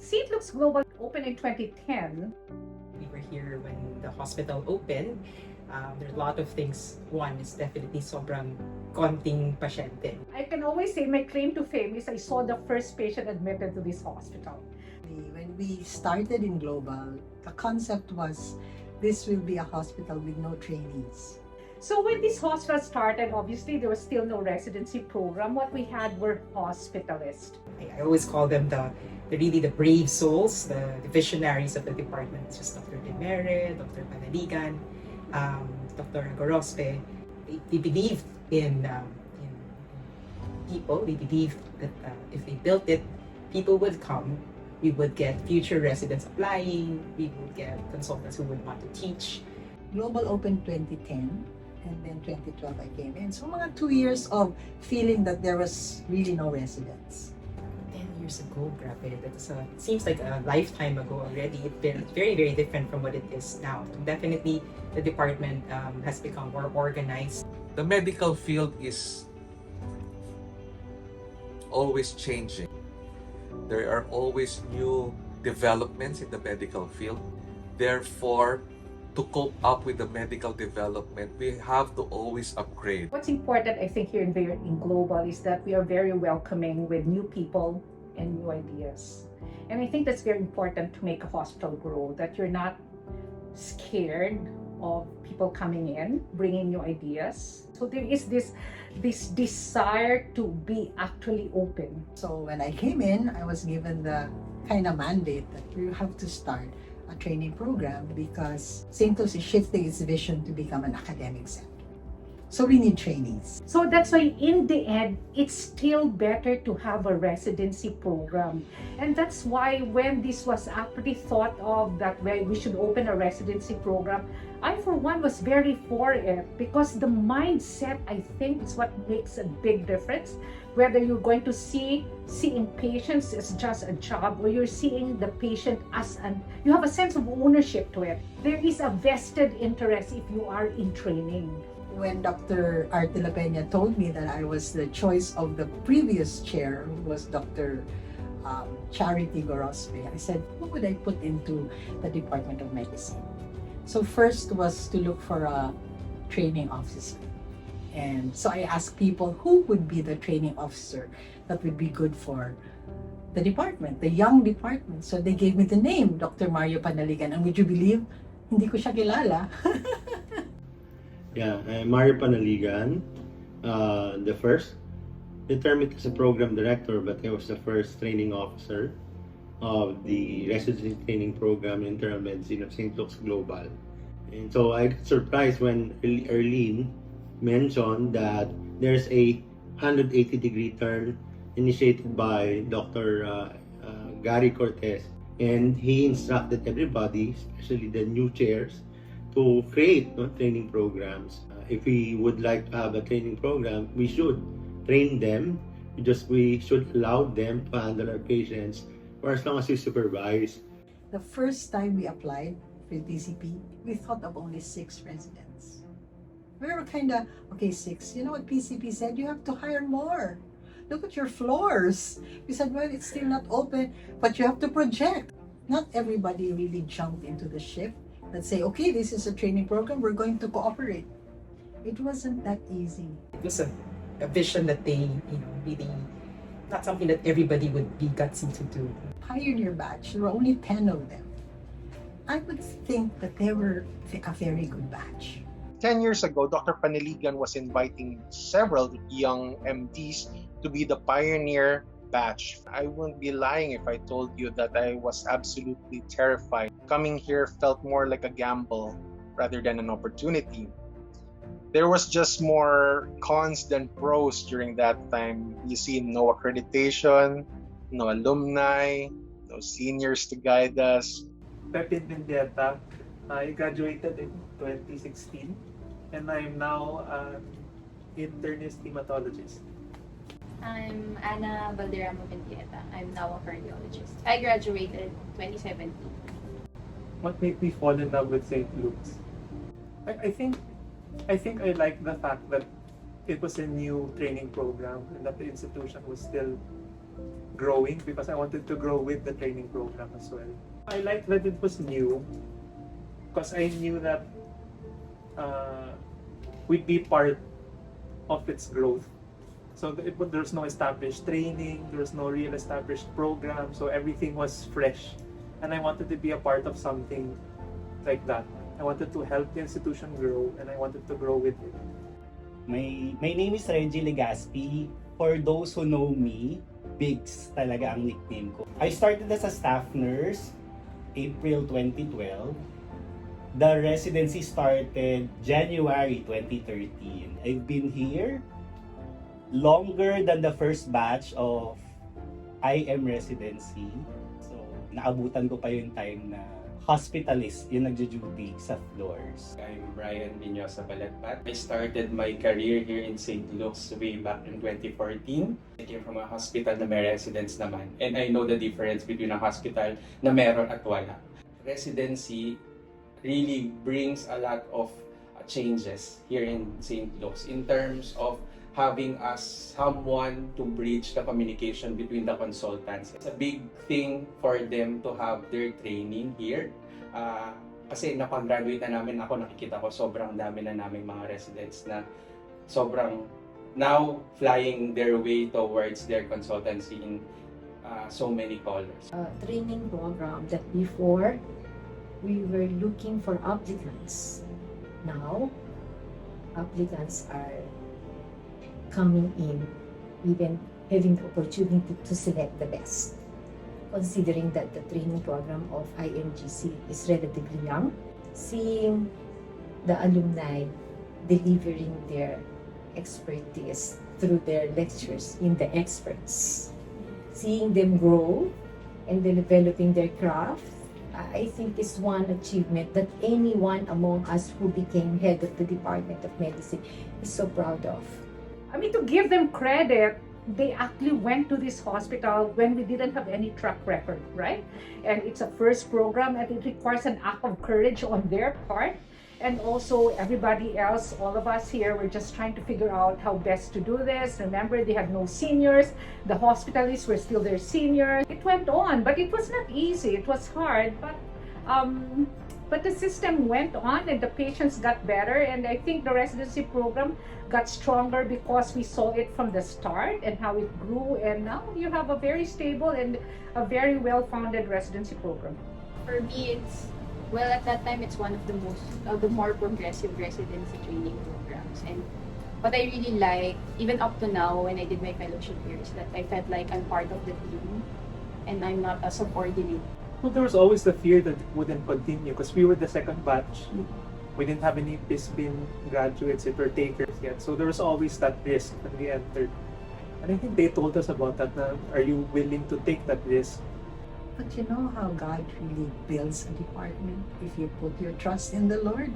St. Luke's Global opened in 2010. We were here when the hospital opened. There's a lot of things. One is definitely sobrang konting pasyente. I can always say my claim to fame is I saw the first patient admitted to this hospital. When we started in Global, the concept was this will be a hospital with no trainees. So when this hospital started, obviously there was still no residency program. What we had were hospitalists. I always call them the really the brave souls, the visionaries of the department. It's just Dr. Demere, Dr. Panaligan, Dr. Gorospe. They believed in people. They believed that if they built it, people would come. We would get future residents applying. We would get consultants who would want to teach. Global opened 2010, and then 2012 I came in. So mga 2 years of feeling that there was really no residents. 10 years ago, grabe. It seems like a lifetime ago already. It's been very, very different from what it is now. Definitely, the department has become more organized. The medical field is always changing. There are always new developments in the medical field. Therefore, to cope up with the medical development, we have to always upgrade. What's important, I think, here in Global is that we are very welcoming with new people and new ideas. And I think that's very important to make a hospital grow, that you're not scared of people coming in, bringing new ideas. So there is this desire to be actually open. So when I came in, I was given the kind of mandate that you have to start a training program because St. Luke's is shifting its vision to become an academic center. So we need trainees. So that's why in the end, it's still better to have a residency program. And that's why when this was actually thought of that way, we should open a residency program, I for one was very for it because the mindset, I think, is what makes a big difference. Whether you're going to seeing patients as just a job or you're seeing the patient as you have a sense of ownership to it. There is a vested interest if you are in training. When Dr. Arte La Peña told me that I was the choice of the previous chair, who was Dr. Charity Gorospe, I said, who would I put into the Department of Medicine? So first was to look for a training officer. And so I asked people who would be the training officer that would be good for the department, the young department. So they gave me the name, Dr. Mario Panaligan. And would you believe, hindi ko siya kilala. Yeah, I'm Mario Panaligan, the first determined as a program director, but I was the first training officer of the residency training program in internal medicine of St. Luke's Global. And so I got surprised when Erlene mentioned that there's a 180-degree turn initiated by Dr. Gary Cortez, and he instructed everybody, especially the new chairs, to create training programs. If we would like to have a training program, we should train them. We should allow them to handle our patients for as long as we supervise. The first time we applied for PCP, we thought of only 6 residents. We were kind of, okay, 6. You know what PCP said? You have to hire more. Look at your floors. We said, well, it's still not open, but you have to project. Not everybody really jumped into the ship that say, okay, this is a training program, we're going to cooperate. It wasn't that easy. It was a vision that they, really, not something that everybody would be gutsy to do. Pioneer batch, there were only 10 of them. I would think that they were a very good batch. 10 years ago, Dr. Panaligan was inviting several young MDs to be the pioneer batch. I wouldn't be lying if I told you that I was absolutely terrified. Coming here felt more like a gamble rather than an opportunity. There was just more cons than pros during that time. You see, no accreditation, no alumni, no seniors to guide us. Pepin Mendieta. I graduated in 2016 and I'm now an internist hematologist. I'm Ana Valderrama Mendieta. I'm now a cardiologist. I graduated 2017. What made me fall in love with St. Luke's? I think I like the fact that it was a new training program and that the institution was still growing because I wanted to grow with the training program as well. I liked that it was new because I knew that we'd be part of its growth. So there's no established training, there's no real established program, so everything was fresh. And I wanted to be a part of something like that. I wanted to help the institution grow, and I wanted to grow with it. My name is Reggie Legaspi. For those who know me, Bigs talaga ang nickname ko. I started as a staff nurse April 2012. The residency started January 2013. I've been here longer than the first batch of IM residency. So, naabutan ko pa yung time na hospitalist yung nagjo-duty sa floors. I'm Brian Viñosa Balatpat. I started my career here in St. Luke's way back in 2014. I came from a hospital na may residence naman. And I know the difference between a hospital na meron at wala. Residency really brings a lot of changes here in St. Luke's in terms of having us someone to bridge the communication between the consultants. It's a big thing for them to have their training here. Kasi napag-graduate na namin, ako nakikita ko sobrang dami na naming mga residents na sobrang now flying their way towards their consultancy in so many colors. Training program that before we were looking for applicants. Now, applicants are coming in, even having the opportunity to select the best. Considering that the training program of IMGC is relatively young, seeing the alumni delivering their expertise through their lectures in the experts, seeing them grow and developing their craft, I think is one achievement that anyone among us who became head of the Department of Medicine is so proud of. I mean, to give them credit, they actually went to this hospital when we didn't have any track record, right? And it's a first program, and it requires an act of courage on their part. And also everybody else, all of us here, we're just trying to figure out how best to do this. Remember, they had no seniors. The hospitalists were still their seniors. It went on, but it was not easy. It was hard, but the system went on and the patients got better. And I think the residency program got stronger because we saw it from the start and how it grew. And now you have a very stable and a very well-founded residency program. For me, well, at that time, it's one of the more progressive residency training programs. And what I really like, even up to now, when I did my fellowship here, is that I felt like I'm part of the team and I'm not a subordinate. Well, there was always the fear that it wouldn't continue because we were the second batch. We didn't have any PISPIN graduates that were takers yet. So there was always that risk when we entered. And I think they told us about that. Are you willing to take that risk? But you know how God really builds a department if you put your trust in the Lord.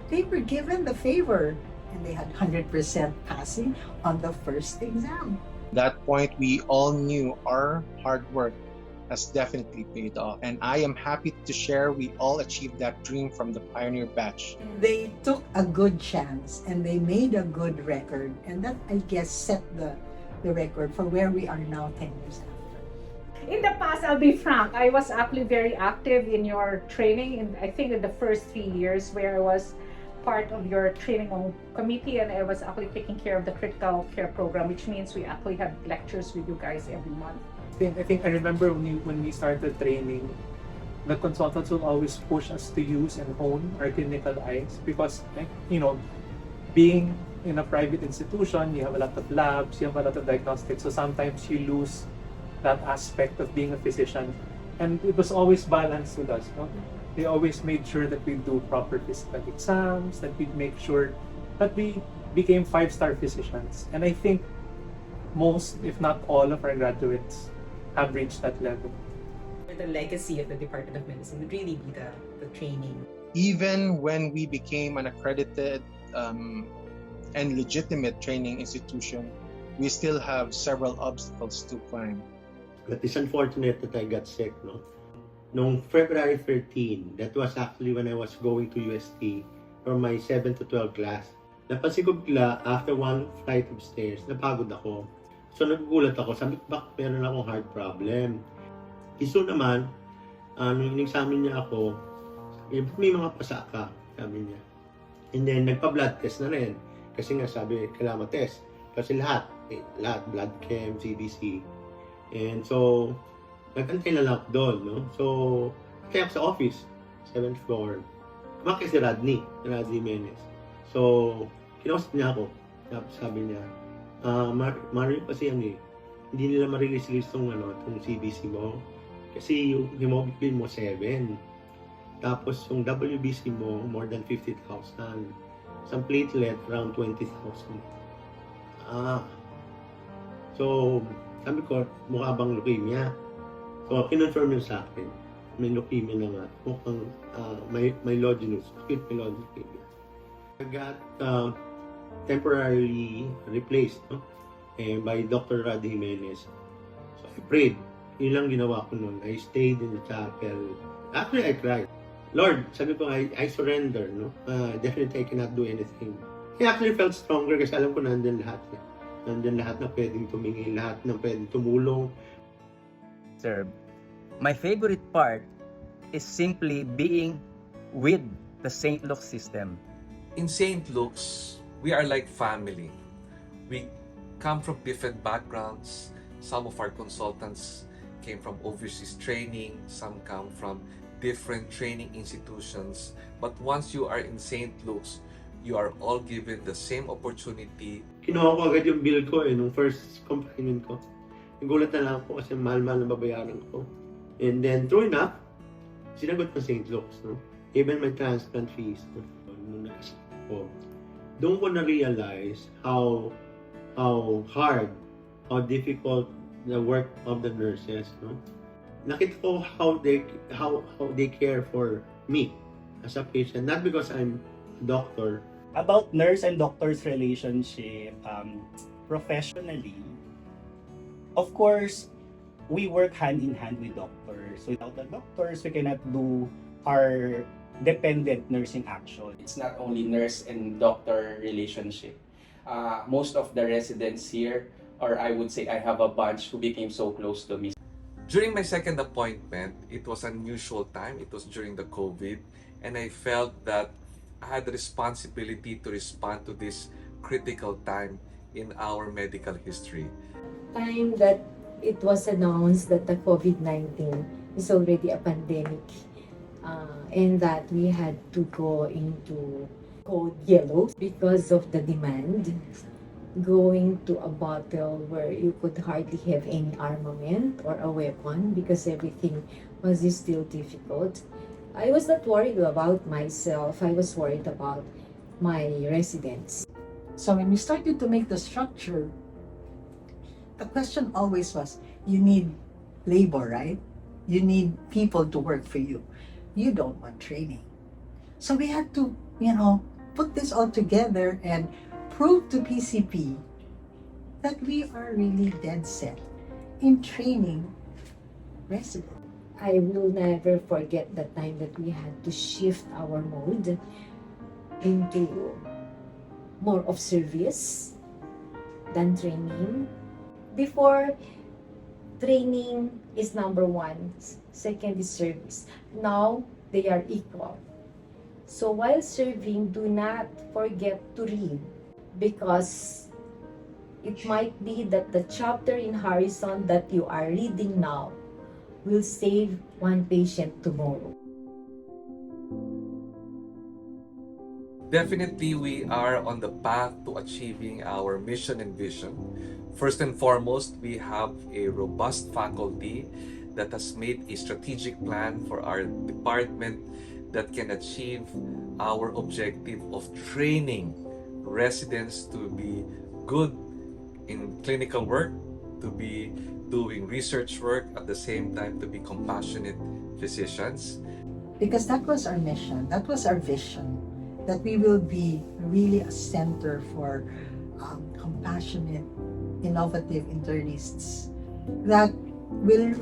They were given the favor and they had 100% passing on the first exam. At that point, we all knew our hard work has definitely paid off. And I am happy to share we all achieved that dream from the pioneer batch. They took a good chance and they made a good record. And that, I guess, set the record for where we are now 10 years after. In the past, I'll be frank, I was actually very active in your training. I think in the first 3 years where I was part of your training committee, and I was actually taking care of the critical care program, which means we actually had lectures with you guys every month. I think I remember when we started training, the consultants will always push us to use and hone our clinical eyes because, being in a private institution, you have a lot of labs, you have a lot of diagnostics, so sometimes you lose that aspect of being a physician. And it was always balanced with us. No? They always made sure that we do proper physical exams, that we make sure that we became 5-star physicians. And I think most, if not all, of our graduates have reached that level. The legacy of the Department of Medicine would really be the training. Even when we became an accredited and legitimate training institution, we still have several obstacles to climb. But it's unfortunate that I got sick, no? Noong February 13, that was actually when I was going to UST for my 7 to 12 class. Napansin ko bigla, after one flight of stairs, napagod ako. So nagugulat ako, sabi ko, bakit meron akong heart problem? Iso naman, nung in-examine niya ako, may mga pasa ka, sabi niya. And then, nagpa-blood test na rin. Kasi nga sabi, kailangan test. Kasi lahat, blood chem, CBC. And so, nag-antay na lang ako doon, no? So, kaya ako sa office, 7th floor. Kumakit si Rodney Jimenez. So, kinausap niya ako. Tapos sabi niya, Mario kasi yan eh, hindi nila ma-release itong CBC mo. Kasi yung hemoglobin mo 7. Tapos yung WBC mo more than 50,000. Some platelet around 20,000. So sabi ko, mukha bang leukemia? So kinonfirm yun sa akin. May leukemia na nga. Mukhang myelogenous, acute myeloid leukemia. I got temporarily replaced by Dr. Rod Jimenez. So I prayed. Yun lang ginawa ko noon. I stayed in the chapel. Actually, I cried. Lord, sabi ko, I surrender. No? Definitely, I cannot do anything. I actually felt stronger kasi alam ko nandyan lahat. Nandyan lahat na pwedeng tumingin, lahat na pwedeng tumulong. Sir, my favorite part is simply being with the St. Luke's system. In St. Luke's, we are like family. We come from different backgrounds. Some of our consultants came from overseas training. Some come from different training institutions. But once you are in St. Luke's, you are all given the same opportunity. Kinuha ko agad yung bill ko nung first confinement ko. Nagulat na lang ako kasi mahal-mahal na babayaran ko. And then, true enough, sinagot na St. Luke's. No? Even my transplant fees. Nung nakasip ko, doon ko na-realize how hard, how difficult the work of the nurses. No? Nakita ko how they care for me as a patient, not because I'm a doctor. About nurse and doctor's relationship, professionally, of course, we work hand in hand with doctors. Without the doctors, we cannot do our dependent nursing action. It's not only nurse and doctor relationship. Most of the residents here, or I would say I have a bunch who became so close to me. During my second appointment, it was an unusual time. It was during the COVID, and I felt that I had the responsibility to respond to this critical time in our medical history. Time that it was announced that the COVID-19 is already a pandemic, and that we had to go into code yellow because of the demand, going to a battle where you could hardly have any armament or a weapon because everything was still difficult. I was not worried about myself. I was worried about my residents. So when we started to make the structure, the question always was, you need labor, right? You need people to work for you. You don't want training. So we had to, put this all together and prove to PCP that we are really dead set in training residents. I will never forget the time that we had to shift our mode into more of service than training. Before, training is number one, second is service. Now, they are equal. So while serving, do not forget to read, because it might be that the chapter in Harrison that you are reading now will save one patient tomorrow. Definitely, we are on the path to achieving our mission and vision. First and foremost, we have a robust faculty that has made a strategic plan for our department that can achieve our objective of training residents to be good in clinical work, to be doing research work, at the same time to be compassionate physicians. Because that was our mission, that was our vision, that we will be really a center for compassionate, innovative internists that will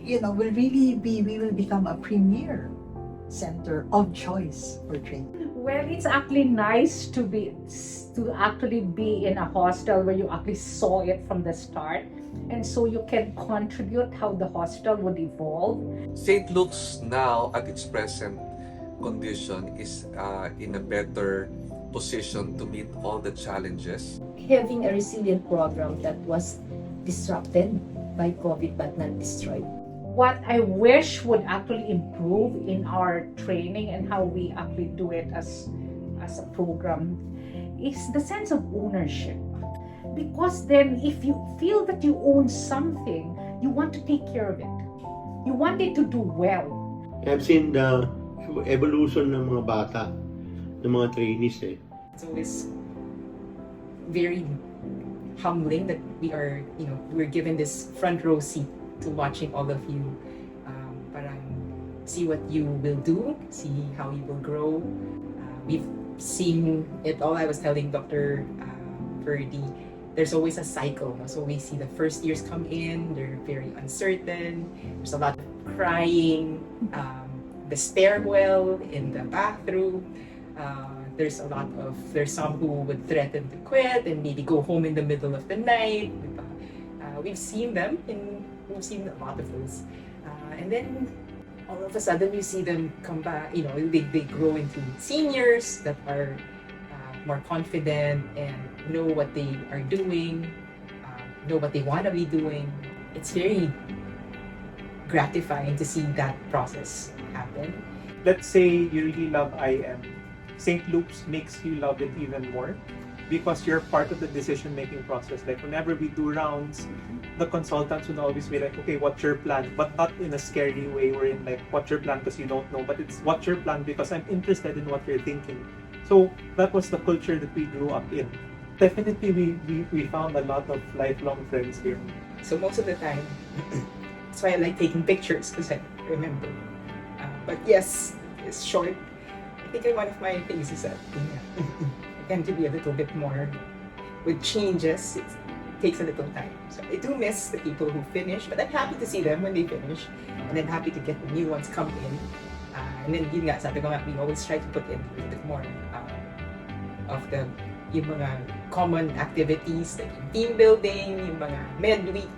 really be, we will become a premier center of choice for training. Well, it's actually nice to actually be in a hostel where you actually saw it from the start, and so you can contribute how the hostel would evolve. St. Luke's now at its present condition is in a better position to meet all the challenges. Having a resilient program that was disrupted by COVID but not destroyed. What I wish would actually improve in our training and how we actually do it as a program is the sense of ownership. Because then if you feel that you own something, you want to take care of it. You want it to do well. I've seen the evolution ng mga bata, ng mga trainees eh. It's always very humbling that we're given this front row seat to watching all of you parang see what you will do, see how you will grow. We've seen it all. I was telling Dr. Ferdy, there's always a cycle. So we see the first years come in, they're very uncertain, there's a lot of crying, the stairwell, in the bathroom. There's some who would threaten to quit and maybe go home in the middle of the night. We've seen them, and we've seen a lot of those. And then all of a sudden you see them come back, they grow into seniors that are more confident and know what they are doing, know what they want to be doing. It's very gratifying to see that process happen. Let's say you really love IM. St. Luke's makes you love it even more because you're part of the decision-making process. Like whenever we do rounds, the consultants would always be like, okay, what's your plan? But not in a scary way or in like, what's your plan because you don't know, but it's what's your plan because I'm interested in what you're thinking. So that was the culture that we grew up in. Definitely, we found a lot of lifelong friends here. So most of the time, that's why I like taking pictures because I remember. But yes, it's short. I think one of my things is that I tend to be a little bit more with changes. It takes a little time. So I do miss the people who finish, but I'm happy to see them when they finish, and then happy to get the new ones come in. And then yun nga, sabi ko nga, we always try to put in a little bit more of yung mga common activities like team building, yung mga midweek,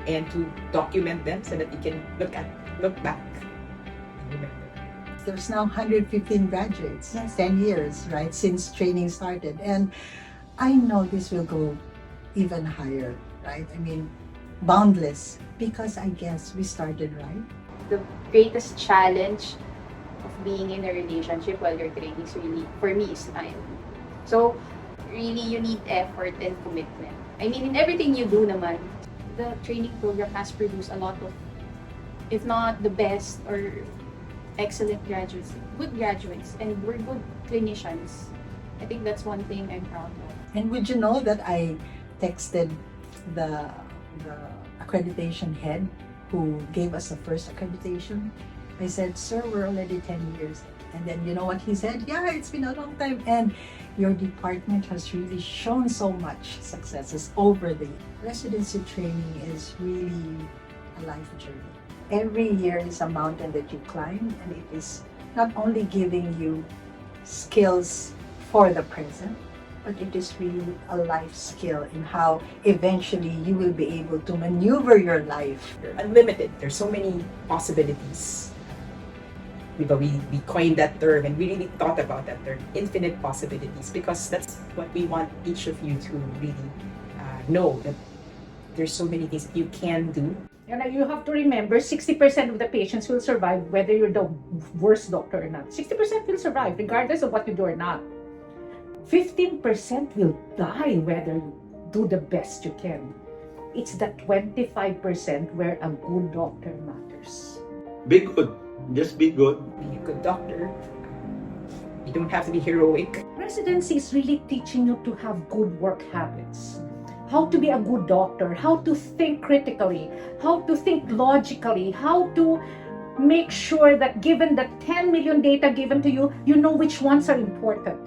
and to document them so that you can look back and remember. There's now 115 graduates, 10 years, right, since training started. And I know this will go even higher, right? I mean, boundless, because I guess we started right. The greatest challenge of being in a relationship while you're training is really, for me, is time. So, really, you need effort and commitment. I mean, in everything you do naman, the training program has produced a lot of, if not the best or excellent graduates, good graduates, and we're good clinicians. I think that's one thing I'm proud of. And would you know that I texted the accreditation head who gave us the first accreditation? I said, sir, we're already 10 years. And then you know what he said? Yeah, it's been a long time. And your department has really shown so much successes over the years. Residency training is really a life journey. Every year is a mountain that you climb, and it is not only giving you skills for the present, but it is really a life skill in how eventually you will be able to maneuver your life. They're unlimited. There's so many possibilities. We coined that term, and we really thought about that term, infinite possibilities, because that's what we want each of you to really know, that there's so many things that you can do. And you have to remember, 60% of the patients will survive whether you're the worst doctor or not. 60% will survive regardless of what you do or not. 15% will die whether you do the best you can. It's the 25% where a good doctor matters. Be good. Just be good. Be a good doctor. You don't have to be heroic. Residency is really teaching you to have good work habits. How to be a good doctor, how to think critically, how to think logically, how to make sure that given the 10 million data given to you, you know which ones are important.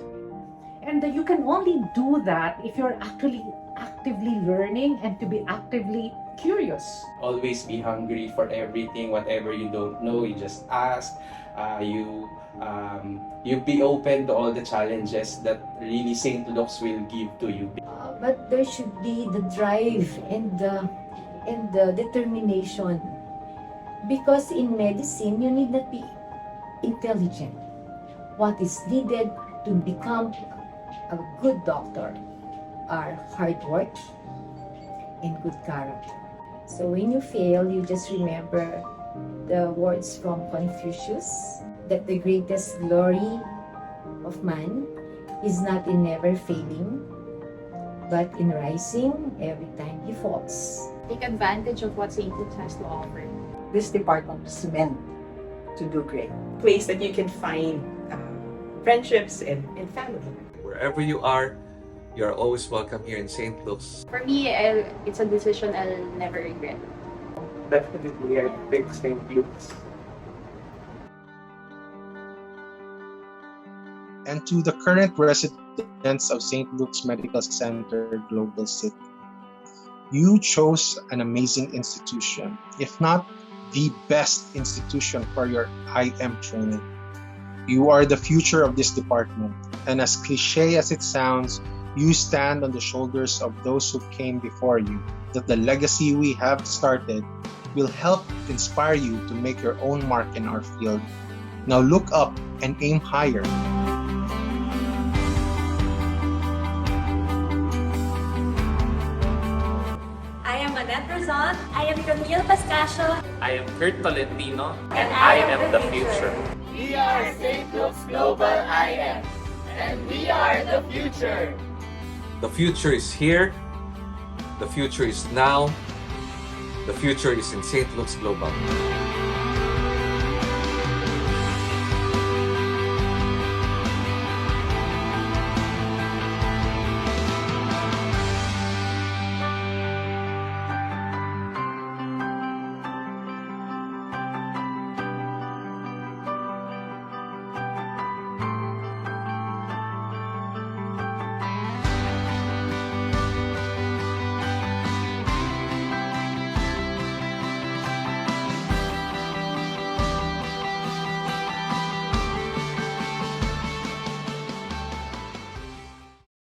And you can only do that if you're actually actively learning and to be actively curious. Always be hungry for everything. Whatever you don't know, you just ask. You You be open to all the challenges that really St. Luke's will give to you. But there should be the drive and the determination. Because in medicine, you need not be intelligent. What is needed to become a good doctor are hard work and good character. So when you fail, you just remember the words from Confucius, that the greatest glory of man is not in never failing, but in rising every time he falls. Take advantage of what St. Luke's has to offer. This department is meant to do great. Place that you can find friendships and family. Wherever you are always welcome here in St. Luke's. For me, it's a decision I'll never regret. Definitely, I pick St. Luke's. And to the current residents of St. Luke's Medical Center Global City, you chose an amazing institution, if not the best institution for your IM training. You are the future of this department, and as cliche as it sounds, you stand on the shoulders of those who came before you, that the legacy we have started will help inspire you to make your own mark in our field. Now look up and aim higher. I am Annette Razon. I am Camille Pascasio. I am Kurt Tolentino. And I am the future. We are St. Luke's Global IM, and we are the future. The future is here. The future is now. The future is in St. Luke's Global.